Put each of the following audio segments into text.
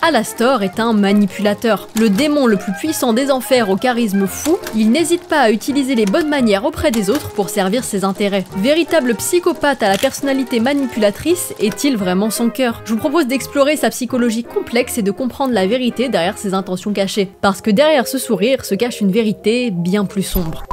Alastor est un manipulateur. Le démon le plus puissant des enfers au charisme fou, il n'hésite pas à utiliser les bonnes manières auprès des autres pour servir ses intérêts. Véritable psychopathe à la personnalité manipulatrice, est-il vraiment son cœur? Je vous propose d'explorer sa psychologie complexe et de comprendre la vérité derrière ses intentions cachées. Parce que derrière ce sourire se cache une vérité bien plus sombre.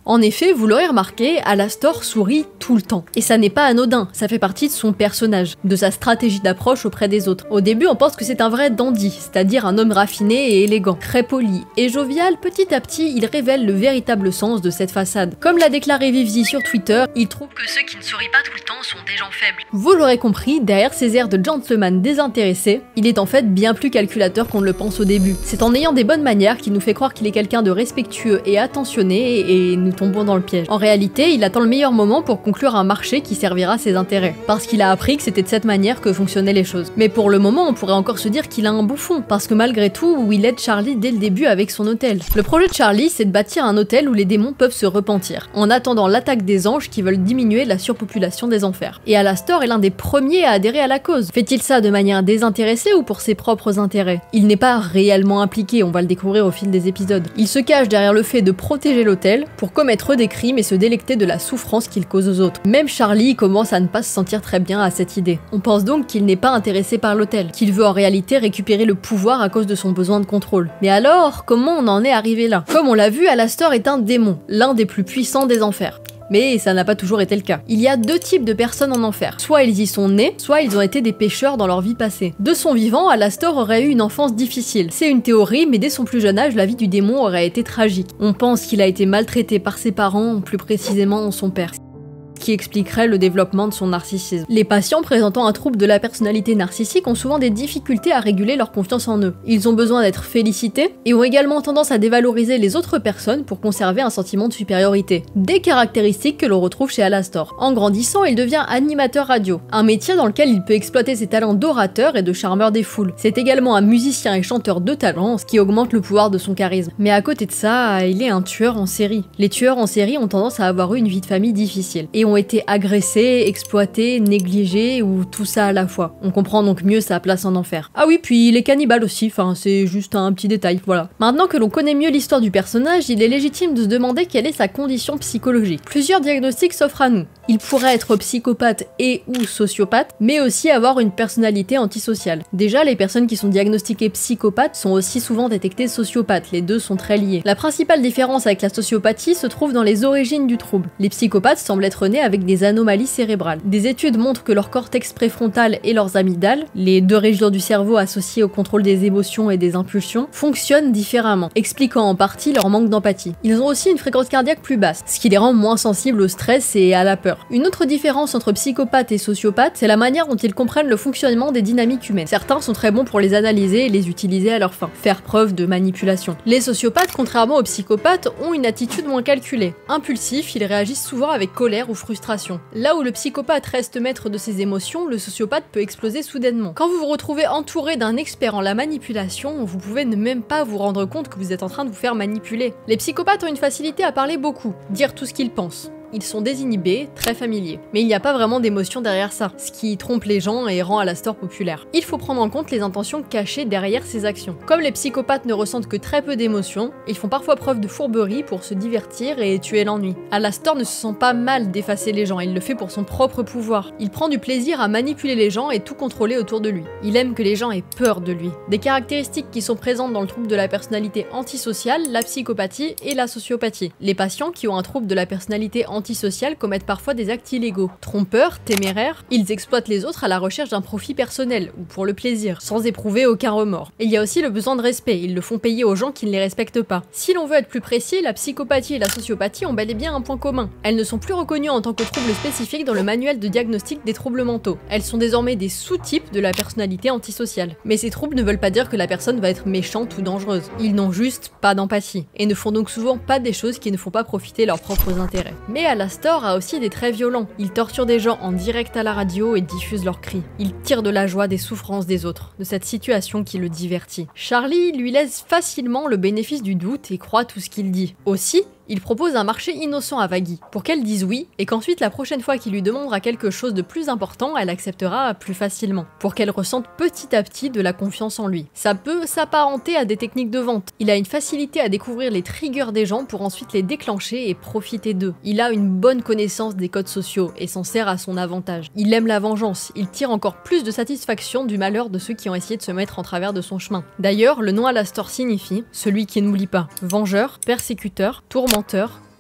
En effet, vous l'aurez remarqué, Alastor sourit tout le temps. Et ça n'est pas anodin, ça fait partie de son personnage, de sa stratégie d'approche auprès des autres. Au début, on pense que c'est un vrai dandy, c'est-à-dire un homme raffiné et élégant, très poli et jovial. Petit à petit, il révèle le véritable sens de cette façade. Comme l'a déclaré Vivzi sur Twitter, il trouve que ceux qui ne sourient pas tout le temps sont des gens faibles. Vous l'aurez compris, derrière ses airs de gentleman désintéressé, il est en fait bien plus calculateur qu'on ne le pense au début. C'est en ayant des bonnes manières qu'il nous fait croire qu'il est quelqu'un de respectueux et attentionné et nous tombons dans le piège. En réalité, il attend le meilleur moment pour conclure un marché qui servira ses intérêts, parce qu'il a appris que c'était de cette manière que fonctionnaient les choses. Mais pour le moment, on pourrait encore se dire qu'il a un bouffon, parce que malgré tout, il aide Charlie dès le début avec son hôtel. Le projet de Charlie, c'est de bâtir un hôtel où les démons peuvent se repentir, en attendant l'attaque des anges qui veulent diminuer la surpopulation des enfers. Et Alastor est l'un des premiers à adhérer à la cause. Fait-il ça de manière désintéressée ou pour ses propres intérêts? Il n'est pas réellement impliqué, on va le découvrir au fil des épisodes. Il se cache derrière le fait de protéger l'hôtel pour commettre des crimes et se délecter de la souffrance qu'il cause aux autres. Même Charlie commence à ne pas se sentir très bien à cette idée. On pense donc qu'il n'est pas intéressé par l'hôtel, qu'il veut en réalité récupérer le pouvoir à cause de son besoin de contrôle. Mais alors, comment on en est arrivé là? Comme on l'a vu, Alastor est un démon, l'un des plus puissants des enfers. Mais ça n'a pas toujours été le cas. Il y a deux types de personnes en enfer. Soit ils y sont nés, soit ils ont été des pécheurs dans leur vie passée. De son vivant, Alastor aurait eu une enfance difficile. C'est une théorie, mais dès son plus jeune âge, la vie du démon aurait été tragique. On pense qu'il a été maltraité par ses parents, plus précisément son père, qui expliquerait le développement de son narcissisme. Les patients présentant un trouble de la personnalité narcissique ont souvent des difficultés à réguler leur confiance en eux. Ils ont besoin d'être félicités et ont également tendance à dévaloriser les autres personnes pour conserver un sentiment de supériorité. Des caractéristiques que l'on retrouve chez Alastor. En grandissant, il devient animateur radio, un métier dans lequel il peut exploiter ses talents d'orateur et de charmeur des foules. C'est également un musicien et chanteur de talent, ce qui augmente le pouvoir de son charisme. Mais à côté de ça, il est un tueur en série. Les tueurs en série ont tendance à avoir eu une vie de famille difficile et ont été agressés, exploités, négligés ou tout ça à la fois. On comprend donc mieux sa place en enfer. Ah oui, puis il est cannibale aussi, enfin c'est juste un petit détail, voilà. Maintenant que l'on connaît mieux l'histoire du personnage, il est légitime de se demander quelle est sa condition psychologique. Plusieurs diagnostics s'offrent à nous. Il pourrait être psychopathe et ou sociopathe, mais aussi avoir une personnalité antisociale. Déjà, les personnes qui sont diagnostiquées psychopathes sont aussi souvent détectées sociopathes, les deux sont très liés. La principale différence avec la sociopathie se trouve dans les origines du trouble. Les psychopathes semblent être nés avec des anomalies cérébrales. Des études montrent que leur cortex préfrontal et leurs amygdales, les deux régions du cerveau associées au contrôle des émotions et des impulsions, fonctionnent différemment, expliquant en partie leur manque d'empathie. Ils ont aussi une fréquence cardiaque plus basse, ce qui les rend moins sensibles au stress et à la peur. Une autre différence entre psychopathes et sociopathes, c'est la manière dont ils comprennent le fonctionnement des dynamiques humaines. Certains sont très bons pour les analyser et les utiliser à leur fin, faire preuve de manipulation. Les sociopathes, contrairement aux psychopathes, ont une attitude moins calculée. Impulsifs, ils réagissent souvent avec colère ou frustration. Là où le psychopathe reste maître de ses émotions, le sociopathe peut exploser soudainement. Quand vous vous retrouvez entouré d'un expert en la manipulation, vous pouvez ne même pas vous rendre compte que vous êtes en train de vous faire manipuler. Les psychopathes ont une facilité à parler beaucoup, dire tout ce qu'ils pensent. Ils sont désinhibés, très familiers. Mais il n'y a pas vraiment d'émotion derrière ça, ce qui trompe les gens et rend Alastor populaire. Il faut prendre en compte les intentions cachées derrière ces actions. Comme les psychopathes ne ressentent que très peu d'émotions, ils font parfois preuve de fourberie pour se divertir et tuer l'ennui. Alastor ne se sent pas mal d'effacer les gens, il le fait pour son propre pouvoir. Il prend du plaisir à manipuler les gens et tout contrôler autour de lui. Il aime que les gens aient peur de lui. Des caractéristiques qui sont présentes dans le trouble de la personnalité antisociale, la psychopathie et la sociopathie. Les patients qui ont un trouble de la personnalité antisociale commettent parfois des actes illégaux. Trompeurs, téméraires, ils exploitent les autres à la recherche d'un profit personnel ou pour le plaisir, sans éprouver aucun remords. Et il y a aussi le besoin de respect, ils le font payer aux gens qui ne les respectent pas. Si l'on veut être plus précis, la psychopathie et la sociopathie ont bel et bien un point commun. Elles ne sont plus reconnues en tant que troubles spécifiques dans le manuel de diagnostic des troubles mentaux. Elles sont désormais des sous-types de la personnalité antisociale. Mais ces troubles ne veulent pas dire que la personne va être méchante ou dangereuse. Ils n'ont juste pas d'empathie, et ne font donc souvent pas des choses qui ne font pas profiter leurs propres intérêts. Mais Alastor a aussi des traits violents. Il torture des gens en direct à la radio et diffuse leurs cris. Il tire de la joie des souffrances des autres, de cette situation qui le divertit. Charlie lui laisse facilement le bénéfice du doute et croit tout ce qu'il dit. Aussi, Il propose un marché innocent à Vaggie, pour qu'elle dise oui, et qu'ensuite la prochaine fois qu'il lui demandera quelque chose de plus important, elle acceptera plus facilement, pour qu'elle ressente petit à petit de la confiance en lui. Ça peut s'apparenter à des techniques de vente. Il a une facilité à découvrir les triggers des gens pour ensuite les déclencher et profiter d'eux. Il a une bonne connaissance des codes sociaux et s'en sert à son avantage. Il aime la vengeance, il tire encore plus de satisfaction du malheur de ceux qui ont essayé de se mettre en travers de son chemin. D'ailleurs, le nom Alastor signifie « celui qui n'oublie pas », vengeur, persécuteur, tourmenteur,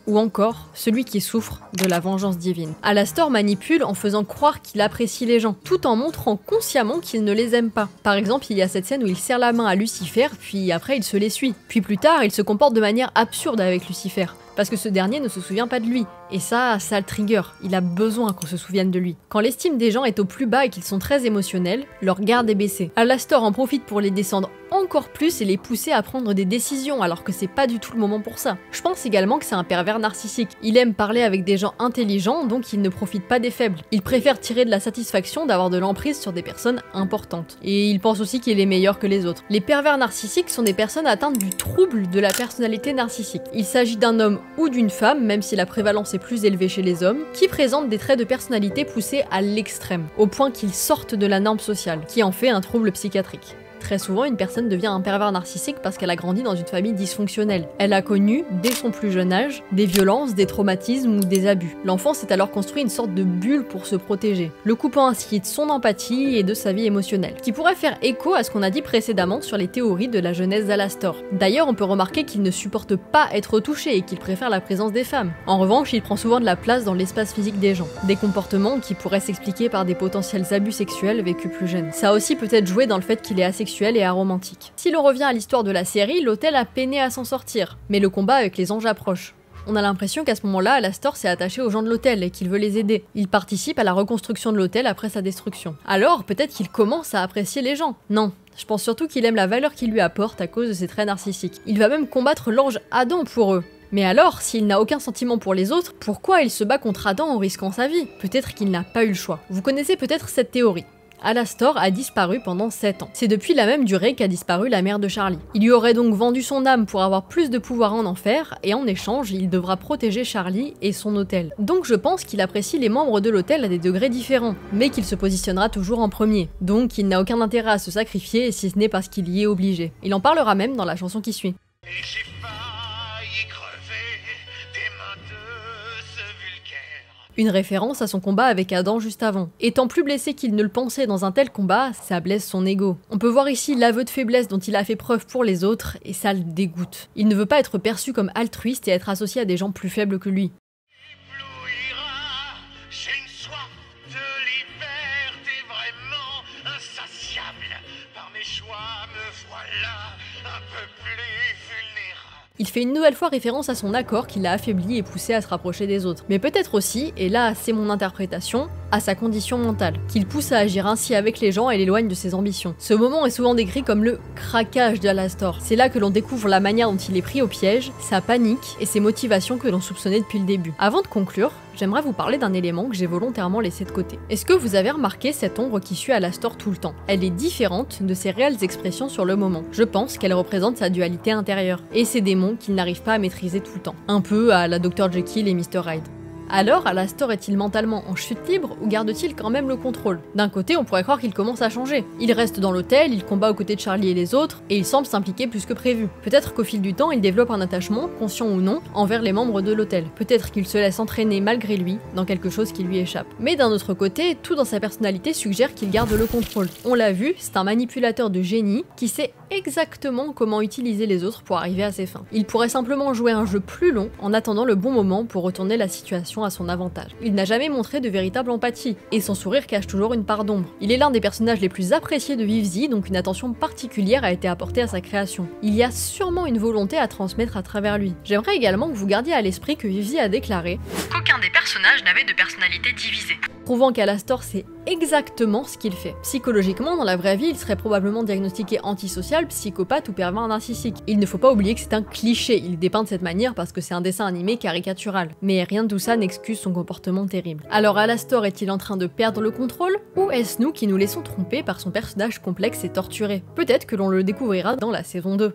ou encore celui qui souffre de la vengeance divine. Alastor manipule en faisant croire qu'il apprécie les gens, tout en montrant consciemment qu'il ne les aime pas. Par exemple, il y a cette scène où il serre la main à Lucifer, puis après il se l'essuie. Puis plus tard, il se comporte de manière absurde avec Lucifer, parce que ce dernier ne se souvient pas de lui. Et ça le trigger, il a besoin qu'on se souvienne de lui. Quand l'estime des gens est au plus bas et qu'ils sont très émotionnels, leur garde est baissée. Alastor en profite pour les descendre encore plus et les pousser à prendre des décisions alors que c'est pas du tout le moment pour ça. Je pense également que c'est un pervers narcissique. Il aime parler avec des gens intelligents, donc il ne profite pas des faibles. Il préfère tirer de la satisfaction d'avoir de l'emprise sur des personnes importantes. Et il pense aussi qu'il est meilleur que les autres. Les pervers narcissiques sont des personnes atteintes du trouble de la personnalité narcissique. Il s'agit d'un homme ou d'une femme, même si la prévalence est plus élevée chez les hommes, qui présentent des traits de personnalité poussés à l'extrême, au point qu'ils sortent de la norme sociale, qui en fait un trouble psychiatrique. Très souvent, une personne devient un pervers narcissique parce qu'elle a grandi dans une famille dysfonctionnelle. Elle a connu, dès son plus jeune âge, des violences, des traumatismes ou des abus. L'enfant s'est alors construit une sorte de bulle pour se protéger, le coupant ainsi de son empathie et de sa vie émotionnelle, qui pourrait faire écho à ce qu'on a dit précédemment sur les théories de la jeunesse d'Alastor. D'ailleurs, on peut remarquer qu'il ne supporte pas être touché et qu'il préfère la présence des femmes. En revanche, il prend souvent de la place dans l'espace physique des gens, des comportements qui pourraient s'expliquer par des potentiels abus sexuels vécus plus jeunes. Ça a aussi peut-être joué dans le fait qu'il est asexuel et aromantique. Si l'on revient à l'histoire de la série, l'hôtel a peiné à s'en sortir, mais le combat avec les anges approche. On a l'impression qu'à ce moment-là, Alastor s'est attaché aux gens de l'hôtel et qu'il veut les aider. Il participe à la reconstruction de l'hôtel après sa destruction. Alors, peut-être qu'il commence à apprécier les gens. Non. Je pense surtout qu'il aime la valeur qu'ils lui apportent à cause de ses traits narcissiques. Il va même combattre l'ange Adam pour eux. Mais alors, s'il n'a aucun sentiment pour les autres, pourquoi il se bat contre Adam en risquant sa vie? Peut-être qu'il n'a pas eu le choix. Vous connaissez peut-être cette théorie. Alastor a disparu pendant 7 ans. C'est depuis la même durée qu'a disparu la mère de Charlie. Il lui aurait donc vendu son âme pour avoir plus de pouvoir en enfer, et en échange, il devra protéger Charlie et son hôtel. Donc je pense qu'il apprécie les membres de l'hôtel à des degrés différents, mais qu'il se positionnera toujours en premier. Donc il n'a aucun intérêt à se sacrifier si ce n'est parce qu'il y est obligé. Il en parlera même dans la chanson qui suit. Une référence à son combat avec Adam juste avant. Étant plus blessé qu'il ne le pensait dans un tel combat, ça blesse son ego. On peut voir ici l'aveu de faiblesse dont il a fait preuve pour les autres, et ça le dégoûte. Il ne veut pas être perçu comme altruiste et être associé à des gens plus faibles que lui. J'ai une soif de liberté vraiment insatiable. Par mes choix, me voilà un peu plus vulnérable. Il fait une nouvelle fois référence à son accord qui l'a affaibli et poussé à se rapprocher des autres. Mais peut-être aussi, et là c'est mon interprétation, à sa condition mentale, qu'il pousse à agir ainsi avec les gens et l'éloigne de ses ambitions. Ce moment est souvent décrit comme le craquage d'Alastor. C'est là que l'on découvre la manière dont il est pris au piège, sa panique et ses motivations que l'on soupçonnait depuis le début. Avant de conclure, j'aimerais vous parler d'un élément que j'ai volontairement laissé de côté. Est-ce que vous avez remarqué cette ombre qui suit Alastor tout le temps? Elle est différente de ses réelles expressions sur le moment. Je pense qu'elle représente sa dualité intérieure, et ses démons qu'il n'arrive pas à maîtriser tout le temps. Un peu à la Dr Jekyll et Mr Hyde. Alors, Alastor est-il mentalement en chute libre ou garde-t-il quand même le contrôle? D'un côté, on pourrait croire qu'il commence à changer. Il reste dans l'hôtel, il combat aux côtés de Charlie et les autres, et il semble s'impliquer plus que prévu. Peut-être qu'au fil du temps, il développe un attachement, conscient ou non, envers les membres de l'hôtel. Peut-être qu'il se laisse entraîner malgré lui dans quelque chose qui lui échappe. Mais d'un autre côté, tout dans sa personnalité suggère qu'il garde le contrôle. On l'a vu, c'est un manipulateur de génie qui sait exactement comment utiliser les autres pour arriver à ses fins. Il pourrait simplement jouer un jeu plus long en attendant le bon moment pour retourner la situation à son avantage. Il n'a jamais montré de véritable empathie, et son sourire cache toujours une part d'ombre. Il est l'un des personnages les plus appréciés de Vivzi, donc une attention particulière a été apportée à sa création. Il y a sûrement une volonté à transmettre à travers lui. J'aimerais également que vous gardiez à l'esprit que Vivzi a déclaré qu'aucun des personnages n'avait de personnalité divisée, prouvant qu'Alastor sait exactement ce qu'il fait. Psychologiquement, dans la vraie vie, il serait probablement diagnostiqué antisocial, psychopathe ou pervers narcissique. Il ne faut pas oublier que c'est un cliché, il dépeint de cette manière parce que c'est un dessin animé caricatural. Mais rien de tout ça n'excuse son comportement terrible. Alors Alastor est-il en train de perdre le contrôle? Ou est-ce nous qui nous laissons tromper par son personnage complexe et torturé? Peut-être que l'on le découvrira dans la saison 2.